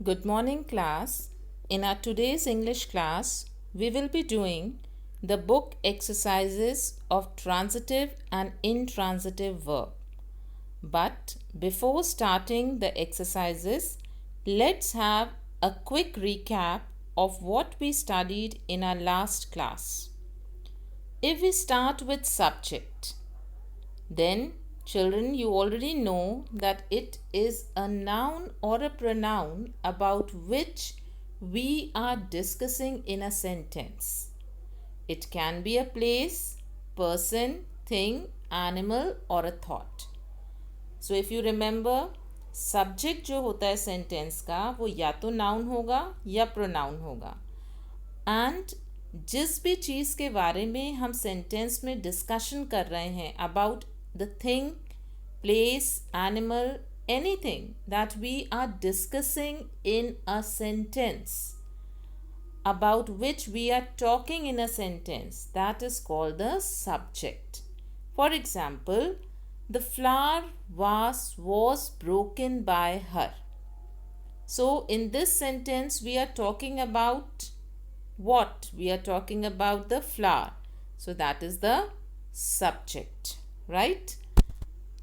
Good morning, class. In our today's English class, we will be doing the book exercises of transitive and intransitive verb. But before starting the exercises, let's have a quick recap of what we studied in our last class. If we start with subject, then children, you already know that it is a noun or a pronoun about which we are discussing in a sentence. It can be a place, person, thing, animal or a thought. So if you remember, subject जो होता है sentence का वो या तो noun होगा या pronoun होगा. एंड जिस भी चीज़ के बारे में हम सेंटेंस में डिस्कशन कर रहे हैं about the thing, place, animal, anything that we are discussing in a sentence, about which we are talking in a sentence, that is called the subject. For example, the flower vase was broken by her. So in this sentence we are talking about what? We are talking about the flower. So that is the subject, right?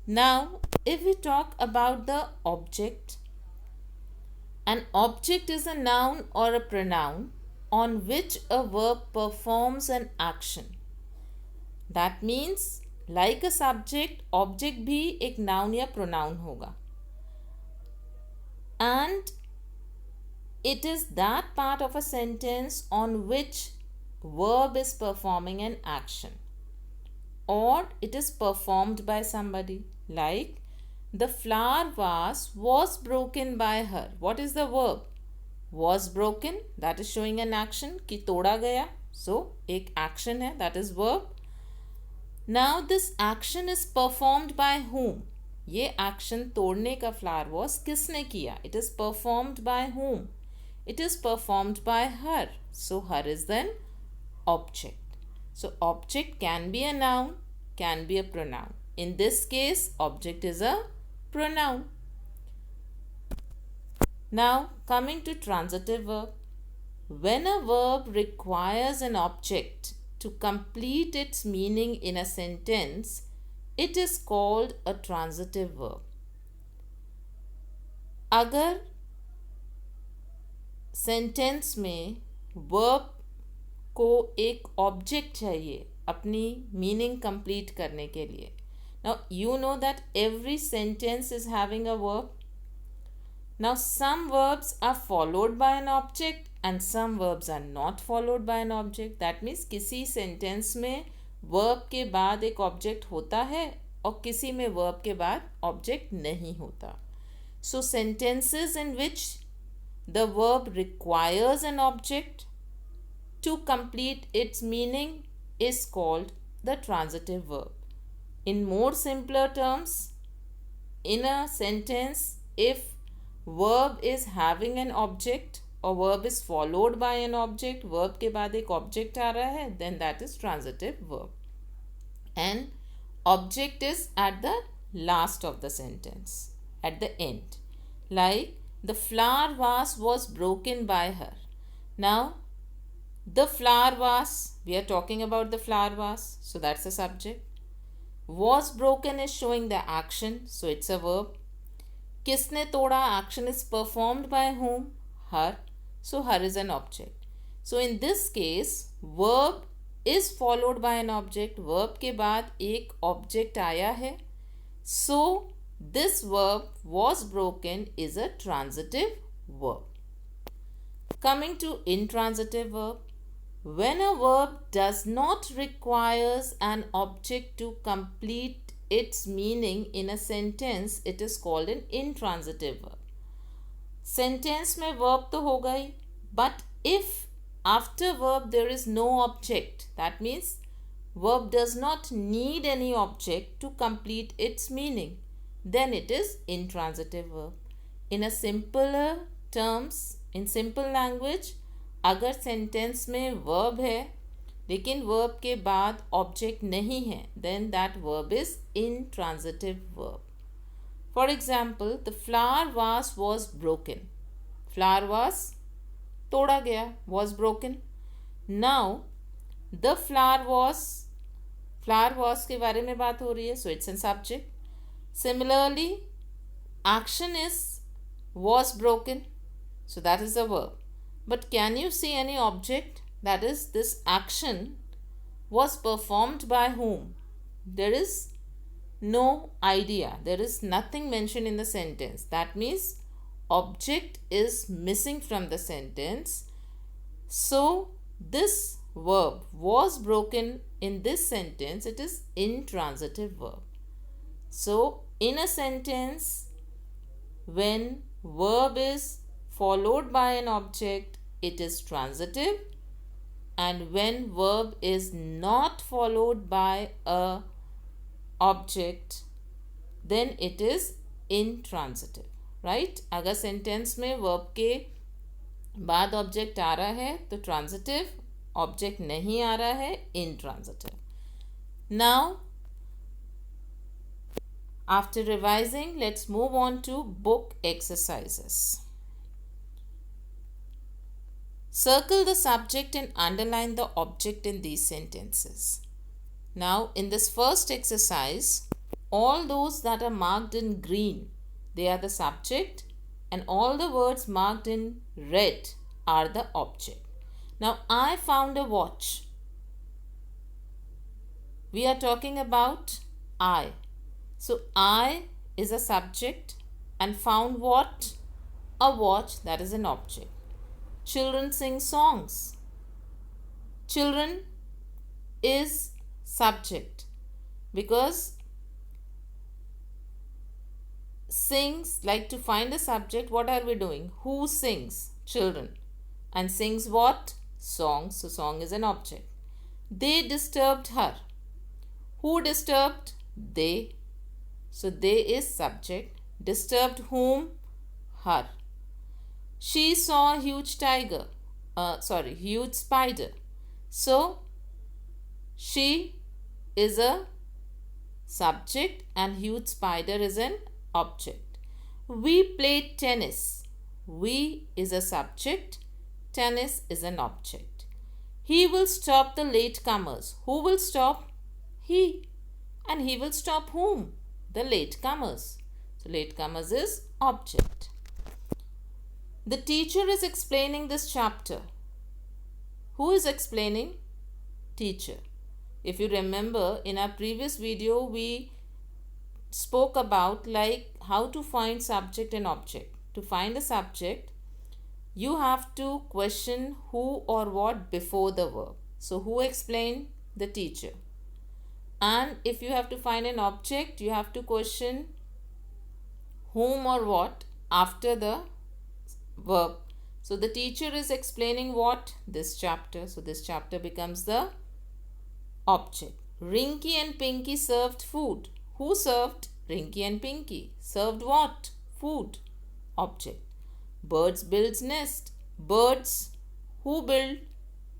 Now, if we talk about the object, an object is a noun or a pronoun on which a verb performs an action. That means, like a subject, object भी एक noun या pronoun होगा. And it is that part of a sentence on which verb is performing an action, or it is performed by somebody. Like, the flower vase was broken by her. What is the verb? Was broken, that is showing an action कि तोड़ा गया. So एक action है, that is verb. Now this action is performed by whom? ये action तोड़ने का flower was किसने किया? It is performed by whom? It is performed by her. So her is then object. So object can be a noun, can be a pronoun. In this case, object is a pronoun. Now coming to transitive verb. When a verb requires an object to complete its meaning in a sentence, it is called a transitive verb. अगर sentence में verb को एक object चाहिए अपनी meaning complete करने के लिए. Now you know that every sentence is having a verb. Now some verbs are followed by an object and some verbs are not followed by an object. That means किसी sentence में verb के बाद एक object होता है और किसी में वर्ब के बाद ऑब्जेक्ट नहीं होता. So sentences in which the verb requires an object to complete its meaning is called the transitive verb. In more simpler terms, in a sentence, if verb is having an object or verb is followed by an object, verb के बाद एक object आ रहा है, then that is transitive verb. And object is at the last of the sentence, at the end. Like, the flower vase was broken by her. Now, the flower vase, we are talking about the flower vase, so that's the subject. Was broken is showing the action, so it's a verb. Kisne toda, action is performed by whom? Her, so her is an object. So in this case, verb is followed by an object. Verb के बाद एक object आया है. So this verb was broken is a transitive verb. Coming to intransitive verb. When a verb does not requires an object to complete its meaning in a sentence, it is called an intransitive verb. Sentence में verb तो होगा ही, but if after verb there is no object, that means verb does not need any object to complete its meaning, then it is intransitive verb. In a simpler terms, in simple language, अगर sentence में verb है लेकिन verb के बाद object नहीं है, then that verb is intransitive verb. For example, the flower vase was broken. flower was तोड़ा गया, was broken. Now the flower was के बारे में बात हो रही है, so it's a subject. Similarly, action is was broken, so that is the verb. But can you see any object? That is, this action was performed by whom? There is no idea. There is nothing mentioned in the sentence. That means object is missing from the sentence. So this verb was broken in this sentence. It is intransitive verb. So in a sentence, when verb is followed by an object, it is transitive, and when verb is not followed by a object, then it is intransitive. Right? अगर sentence में verb के बाद object आ रहा है तो transitive, object नहीं आ रहा है intransitive. Now, after revising, let's move on to book exercises. Circle the subject and underline the object in these sentences. Now, in this first exercise, all those that are marked in green, they are the subject, and all the words marked in red are the object. Now, I found a watch. We are talking about I. So, I is a subject and found what? A watch, that is an object. Children sing songs. Children is subject because sings, like to find a subject, what are we doing? Who sings? Children. And sings what? Songs. So, song is an object. They disturbed her. Who disturbed? They. So, they is subject. Disturbed whom? Her. She saw a huge tiger. Huge spider. So, she is a subject and huge spider is an object. We played tennis. We is a subject. Tennis is an object. He will stop the latecomers. Who will stop? He. And he will stop whom? The latecomers. So, latecomers is object. The teacher is explaining this chapter. Who is explaining? Teacher. If you remember, in our previous video, we spoke about like how to find subject and object. To find a subject, you have to question who or what before the verb. So, who explained? The teacher. And if you have to find an object, you have to question whom or what after the verb. So, the teacher is explaining what? This chapter. So, this chapter becomes the object. Rinky and Pinky served food. Who served? Rinky and Pinky. Served what? Food. Object. Birds builds nest. Birds. Who build?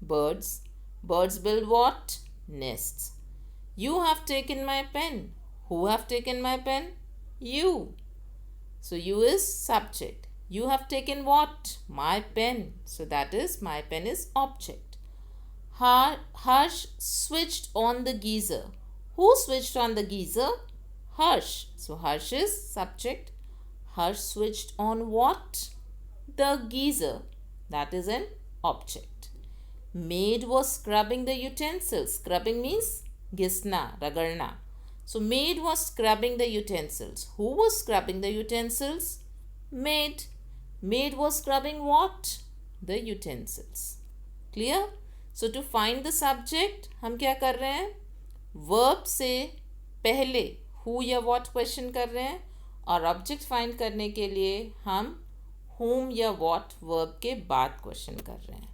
Birds. Birds build what? Nests. You have taken my pen. Who have taken my pen? You. So, you is subject. You have taken what? My pen. So, that is my pen is object. Harsh switched on the geyser. Who switched on the geyser? Harsh. So, Harsh is subject. Harsh switched on what? The geyser. That is an object. Maid was scrubbing the utensils. Scrubbing means gisna, ragarna. So, maid was scrubbing the utensils. Who was scrubbing the utensils? Maid. Maid was scrubbing what? The utensils. Clear? So, to find the subject, हम क्या कर रहे हैं? Verb से पहले who या what question कर रहे हैं और object find करने के लिए हम whom या what verb के बाद question कर रहे हैं.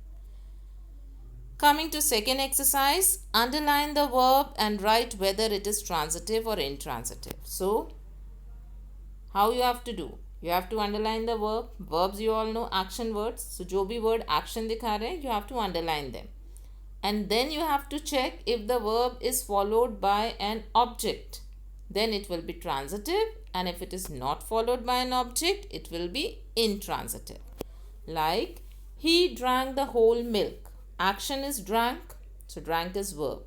Coming to second exercise, underline the verb and write whether it is transitive or intransitive. So, how you have to do? You have to underline the verb. Verbs you all know, action words. So, जो भी word action दिखा रहे हैं, you have to underline them. And then you have to check if the verb is followed by an object. Then it will be transitive, and if it is not followed by an object, it will be intransitive. Like, he drank the whole milk. Action is drank, so drank is verb.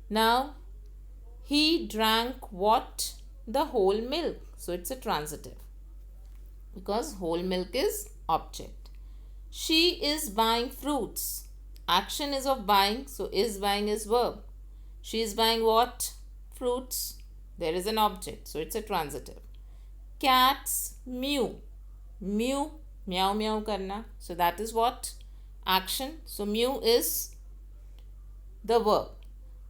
Now, he drank what? The whole milk. So it's a transitive because whole milk is object. She is buying fruits. Action is of buying, so is buying is verb. She is buying what? Fruits. There is an object, so it's a transitive. Cats mew. Mew, meow meow karna. So that is what? Action. So mew is the verb.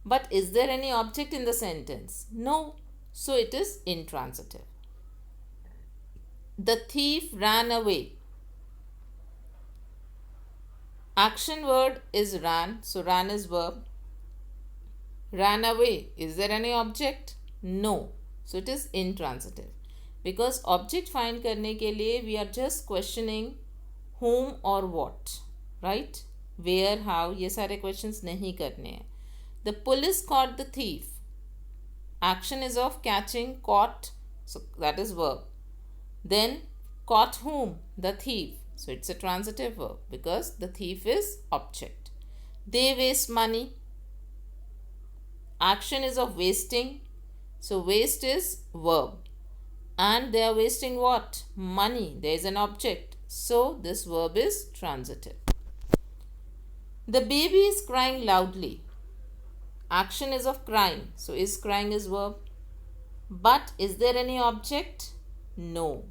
But is there any object in the sentence? No. So it is intransitive. The thief ran away. Action word is ran. So ran is verb. Ran away. Is there any object? No. So it is intransitive. Because object find करने के लिए we are just questioning whom or what. Right? Where, how, ये सारे questions नहीं करने हैं. The police caught the thief. Action is of catching, caught. So that is verb. Then caught whom? The thief. So it's a transitive verb because the thief is object. They waste money. Action is of wasting. So waste is verb. And they are wasting what? Money. There is an object. So this verb is transitive. The baby is crying loudly. Action is of crying. So is crying is verb. But is there any object? No.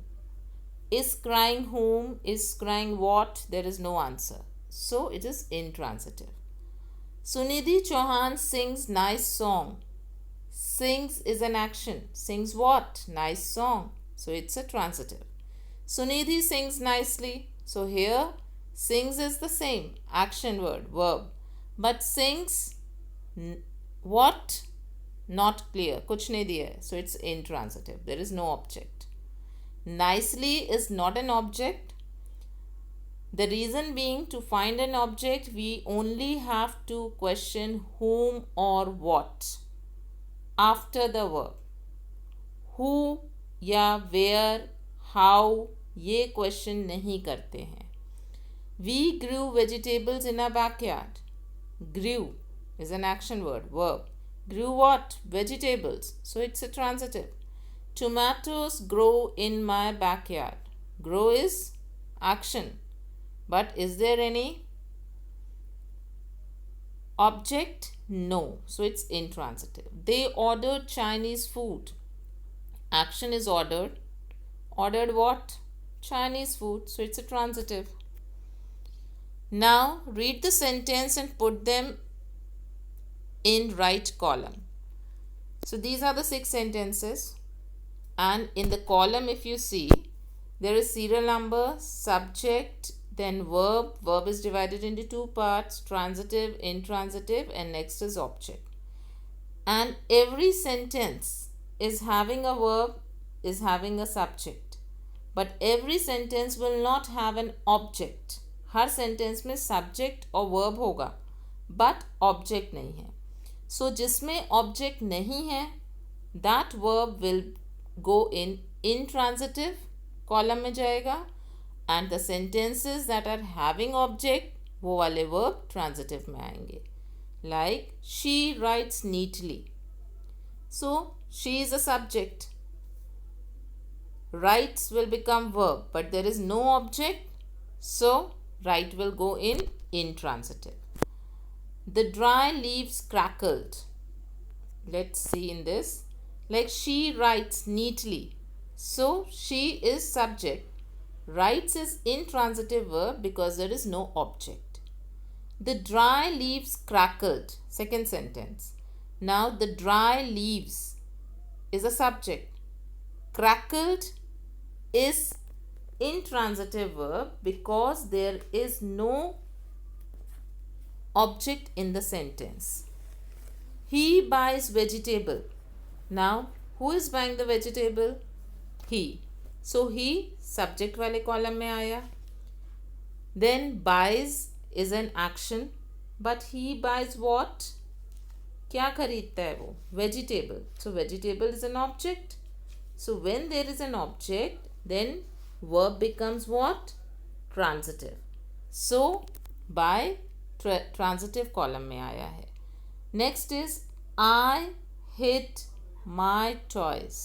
Is crying whom? Is crying what? There is no answer. So it is intransitive. Sunidhi Chauhan sings nice song. Sings is an action. Sings what? Nice song. So it's a transitive. Sunidhi sings nicely. So here sings is the same. Action word, verb. But sings what? Not clear. Kuch nahi diya hai. So it's intransitive. There is no object. Nicely is not an object. The reason being, to find an object, we only have to question whom or what after the verb. Who या where, how, ये question नहीं करते हैं. We grew vegetables in our backyard. Grew is an action word, verb. Grew what? Vegetables. So it's a transitive. Tomatoes grow in my backyard. Grow is action. But is there any object? No. So it's intransitive. They ordered Chinese food. Action is ordered. Ordered what? Chinese food. So it's a transitive. Now read the sentence and put them in right column. So these are the 6 sentences. And in the column, if you see, there is serial number, subject, then verb. Verb is divided into 2 parts, transitive, intransitive, and next is object. And every sentence is having a verb, is having a subject. But every sentence will not have an object. Her sentence में subject और verb होगा, but object नहीं है. So जिसमें object नहीं है, that verb will go in intransitive column में जाएगा, and the sentences that are having object, वो वाले verb transitive में आएंगे. Like, she writes neatly. So she is a subject. Writes will become verb, but there is no object, so write will go in intransitive. The dry leaves crackled. Let's see in this. Like, she writes neatly. So she is subject. Writes is intransitive verb because there is no object. The dry leaves crackled. Second sentence. Now the dry leaves is a subject. Crackled is intransitive verb because there is no object in the sentence. He buys vegetable. Now who is buying the vegetable? He. So he subject वाले column में आया. Then buys is an action, but he buys what? क्या खरीदता है वो? Vegetable. So vegetable is an object. So when there is an object, then verb becomes what? Transitive. So by transitive column में आया है. Next is I hid my toys.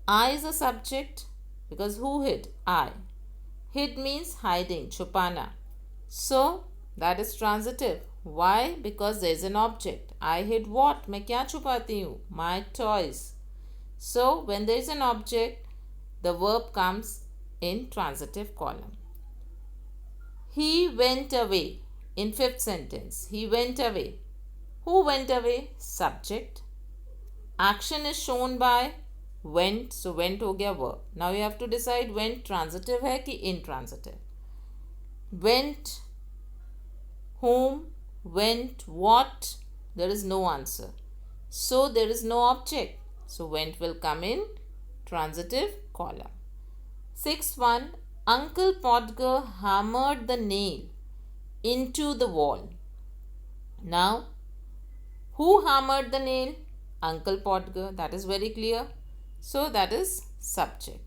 I is a subject because who hid? I. Hid means hiding, छुपाना. So that is transitive. Why? Because there is an object. I hid what? मैं क्या छुपाती हूँ? My toys. So when there is an object, the verb comes in transitive column. He went away. In fifth sentence, he went away. Who went away? Subject. Action is shown by went. So went हो गया verb. Now you have to decide went transitive है कि intransitive. Went whom, went what? There is no answer. So there is no object. So went will come in transitive column. Sixth one, Uncle Podger hammered the nail into the wall. Now, who hammered the nail? Uncle Podger. That is very clear. So that is subject.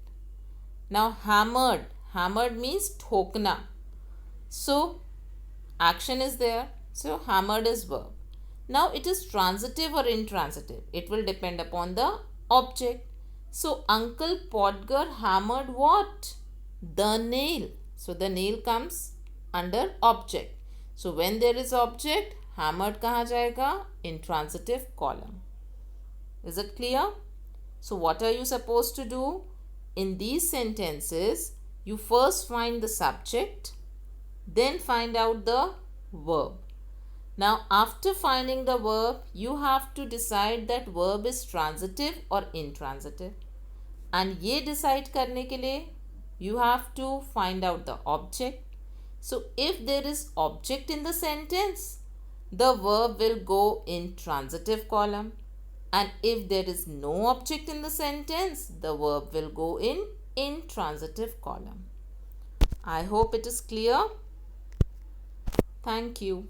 Now hammered. Hammered means ठोकना. So action is there. So hammered is verb. Now it is transitive or intransitive. It will depend upon the object. So Uncle Podger hammered what? The nail. So the nail comes under object. So when there is object, hammered कहाँ जाएगा? Intransitive column. Is it clear? So what are you supposed to do? In these sentences, you first find the subject, then find out the verb. Now after finding the verb, you have to decide that verb is transitive or intransitive. And ये decide करने के लिए, you have to find out the object. So if there is object in the sentence, the verb will go in transitive column. And if there is no object in the sentence, the verb will go in intransitive column. I hope it is clear. Thank you.